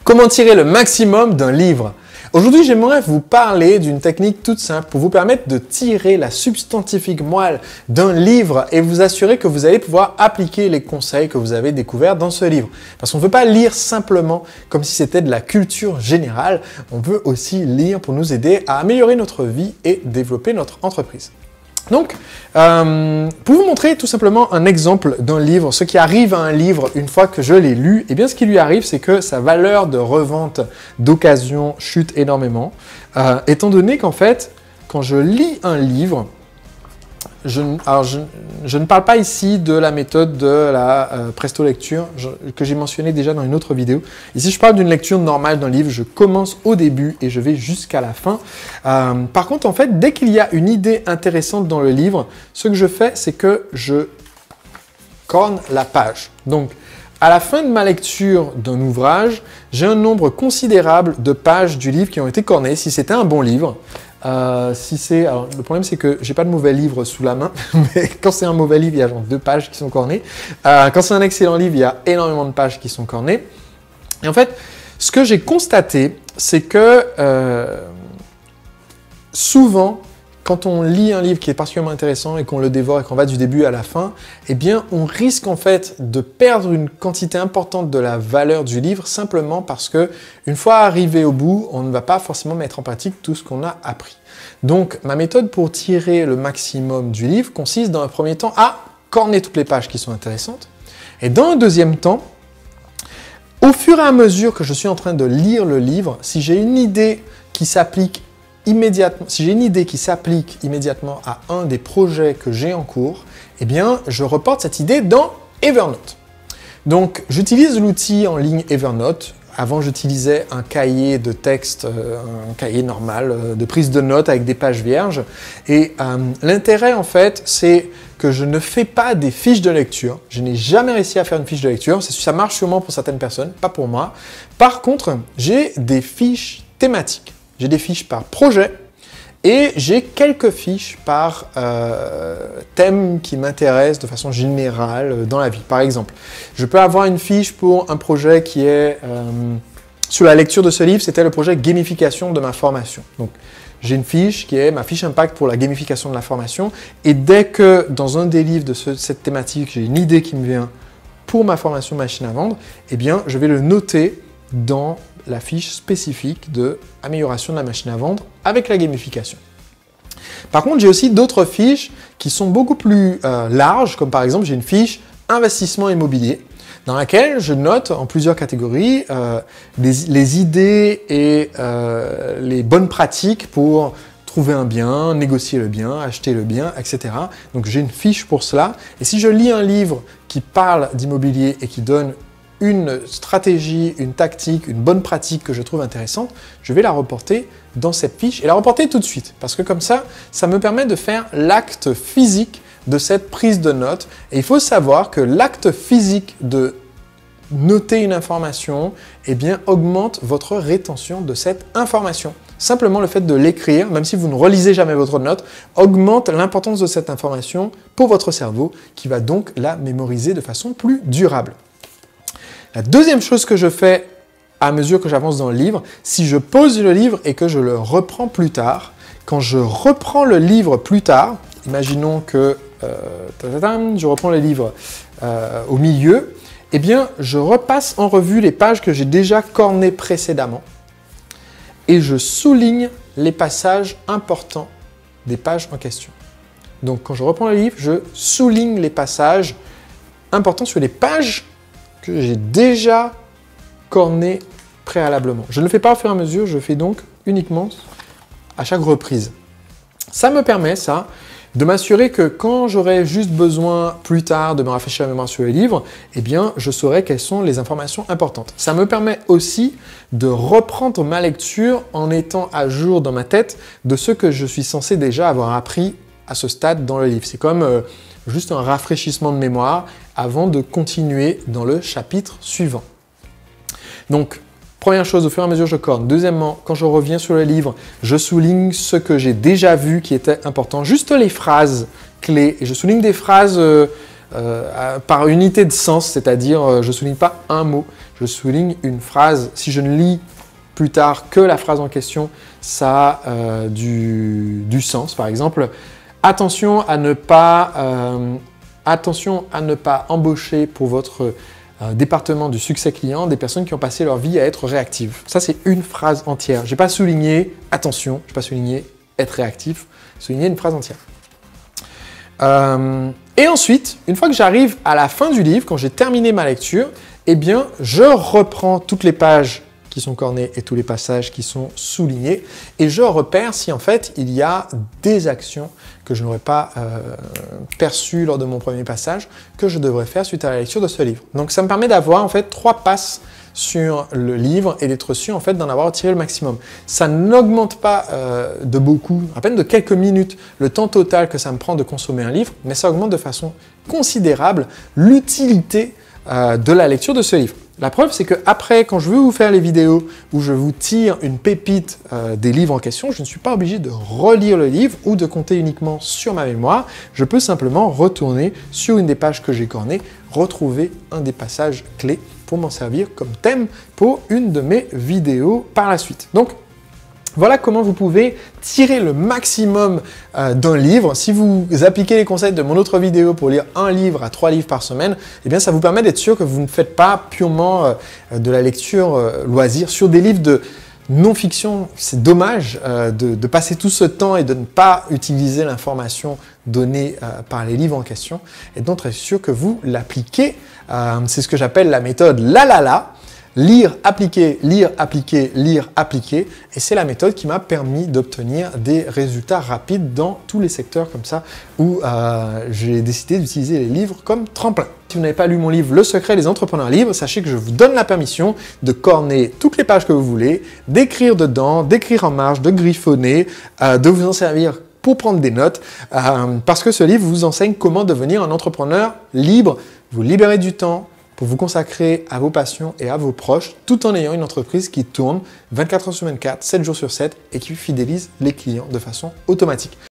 Comment tirer le maximum d'un livre? Aujourd'hui, j'aimerais vous parler d'une technique toute simple pour vous permettre de tirer la substantifique moelle d'un livre et vous assurer que vous allez pouvoir appliquer les conseils que vous avez découverts dans ce livre. Parce qu'on ne veut pas lire simplement comme si c'était de la culture générale, on veut aussi lire pour nous aider à améliorer notre vie et développer notre entreprise. Donc, pour vous montrer tout simplement un exemple d'un livre, ce qui arrive à un livre une fois que je l'ai lu, eh bien ce qui lui arrive, c'est que sa valeur de revente d'occasion chute énormément, étant donné qu'en fait, quand je lis un livre, je ne parle pas ici de la méthode de la presto-lecture que j'ai mentionné déjà dans une autre vidéo. Ici, je parle d'une lecture normale d'un livre. Je commence au début et je vais jusqu'à la fin. Par contre, en fait, dès qu'il y a une idée intéressante dans le livre, ce que je fais, c'est que je corne la page. Donc, à la fin de ma lecture d'un ouvrage, j'ai un nombre considérable de pages du livre qui ont été cornées, si c'était un bon livre. Alors, le problème, c'est que j'ai pas de mauvais livre sous la main, mais quand c'est un mauvais livre, il y a genre 2 pages qui sont cornées. Quand c'est un excellent livre, il y a énormément de pages qui sont cornées. Et en fait, ce que j'ai constaté, c'est que souvent, quand on lit un livre qui est particulièrement intéressant et qu'on le dévore et qu'on va du début à la fin, eh bien, on risque en fait de perdre une quantité importante de la valeur du livre simplement parce que une fois arrivé au bout, on ne va pas forcément mettre en pratique tout ce qu'on a appris. Donc, ma méthode pour tirer le maximum du livre consiste dans un premier temps à corner toutes les pages qui sont intéressantes et dans un deuxième temps, au fur et à mesure que je suis en train de lire le livre, si j'ai une idée qui s'applique immédiatement à un des projets que j'ai en cours, eh bien, je reporte cette idée dans Evernote. Donc, j'utilise l'outil en ligne Evernote. Avant, j'utilisais un cahier de texte, un cahier normal de prise de notes avec des pages vierges. Et l'intérêt, en fait, c'est que je ne fais pas des fiches de lecture. Je n'ai jamais réussi à faire une fiche de lecture. Ça marche sûrement pour certaines personnes, pas pour moi. Par contre, j'ai des fiches thématiques. J'ai des fiches par projet et j'ai quelques fiches par thème qui m'intéresse de façon générale dans la vie. Par exemple, je peux avoir une fiche pour un projet qui est sur la lecture de ce livre, c'était le projet gamification de ma formation. Donc, j'ai une fiche qui est ma fiche impact pour la gamification de la formation et dès que dans un des livres de cette thématique, j'ai une idée qui me vient pour ma formation machine à vendre, eh bien, je vais le noter dans la fiche spécifique de amélioration de la machine à vendre avec la gamification. Par contre, j'ai aussi d'autres fiches qui sont beaucoup plus larges, comme par exemple, j'ai une fiche investissement immobilier dans laquelle je note en plusieurs catégories les idées et les bonnes pratiques pour trouver un bien, négocier le bien, acheter le bien, etc. Donc, j'ai une fiche pour cela. Et si je lis un livre qui parle d'immobilier et qui donne une stratégie, une tactique, une bonne pratique que je trouve intéressante, je vais la reporter dans cette fiche et la reporter tout de suite. Parce que comme ça, ça me permet de faire l'acte physique de cette prise de notes. Et il faut savoir que l'acte physique de noter une information, eh bien, augmente votre rétention de cette information. Simplement le fait de l'écrire, même si vous ne relisez jamais votre note, augmente l'importance de cette information pour votre cerveau qui va donc la mémoriser de façon plus durable. La deuxième chose que je fais à mesure que j'avance dans le livre, si je pose le livre et que je le reprends plus tard, quand je reprends le livre plus tard, imaginons que je reprends le livre au milieu, eh bien, je repasse en revue les pages que j'ai déjà cornées précédemment et je souligne les passages importants des pages en question. Donc, quand je reprends le livre, je souligne les passages importants sur les pages que j'ai déjà corné préalablement. Je ne le fais pas au fur et à mesure, je fais donc uniquement à chaque reprise. Ça me permet, de m'assurer que quand j'aurai juste besoin plus tard de me rafraîchir la mémoire sur les livres, eh bien, je saurai quelles sont les informations importantes. Ça me permet aussi de reprendre ma lecture en étant à jour dans ma tête de ce que je suis censé déjà avoir appris à ce stade dans le livre. C'est comme juste un rafraîchissement de mémoire avant de continuer dans le chapitre suivant. Donc, première chose, au fur et à mesure, je corne. Deuxièmement, quand je reviens sur le livre, je souligne ce que j'ai déjà vu qui était important, juste les phrases clés. Et je souligne des phrases par unité de sens, c'est-à-dire je ne souligne pas un mot, je souligne une phrase. Si je ne lis plus tard que la phrase en question, ça a du sens. Par exemple, attention à ne pas embaucher pour votre département du succès client des personnes qui ont passé leur vie à être réactives. Ça, c'est une phrase entière. Je n'ai pas souligné attention, je n'ai pas souligné être réactif, j'ai souligné une phrase entière. Et ensuite, une fois que j'arrive à la fin du livre, quand j'ai terminé ma lecture, eh bien, je reprends toutes les pages qui sont cornées et tous les passages qui sont soulignés et je repère si en fait il y a des actions que je n'aurais pas perçues lors de mon premier passage que je devrais faire suite à la lecture de ce livre. Donc ça me permet d'avoir en fait 3 passes sur le livre et d'être sûr en fait d'en avoir tiré le maximum. Ça n'augmente pas de beaucoup, à peine de quelques minutes, le temps total que ça me prend de consommer un livre, mais ça augmente de façon considérable l'utilité de la lecture de ce livre. La preuve, c'est qu'après, quand je veux vous faire les vidéos où je vous tire une pépite des livres en question, je ne suis pas obligé de relire le livre ou de compter uniquement sur ma mémoire. Je peux simplement retourner sur une des pages que j'ai cornées, retrouver un des passages clés pour m'en servir comme thème pour une de mes vidéos par la suite. Donc, voilà comment vous pouvez tirer le maximum d'un livre. Si vous appliquez les conseils de mon autre vidéo pour lire 1 livre à 3 livres par semaine, eh bien ça vous permet d'être sûr que vous ne faites pas purement de la lecture loisir sur des livres de non-fiction. C'est dommage de passer tout ce temps et de ne pas utiliser l'information donnée par les livres en question. Et donc être sûr que vous l'appliquez. C'est ce que j'appelle la méthode la. Lire, appliquer, lire, appliquer, lire, appliquer. Et c'est la méthode qui m'a permis d'obtenir des résultats rapides dans tous les secteurs comme ça où j'ai décidé d'utiliser les livres comme tremplin. Si vous n'avez pas lu mon livre « Le secret des entrepreneurs libres », sachez que je vous donne la permission de corner toutes les pages que vous voulez, d'écrire dedans, d'écrire en marge, de griffonner, de vous en servir pour prendre des notes, parce que ce livre vous enseigne comment devenir un entrepreneur libre, vous libérer du temps, pour vous consacrer à vos passions et à vos proches, tout en ayant une entreprise qui tourne 24 heures sur 24, 7 jours sur 7 et qui fidélise les clients de façon automatique.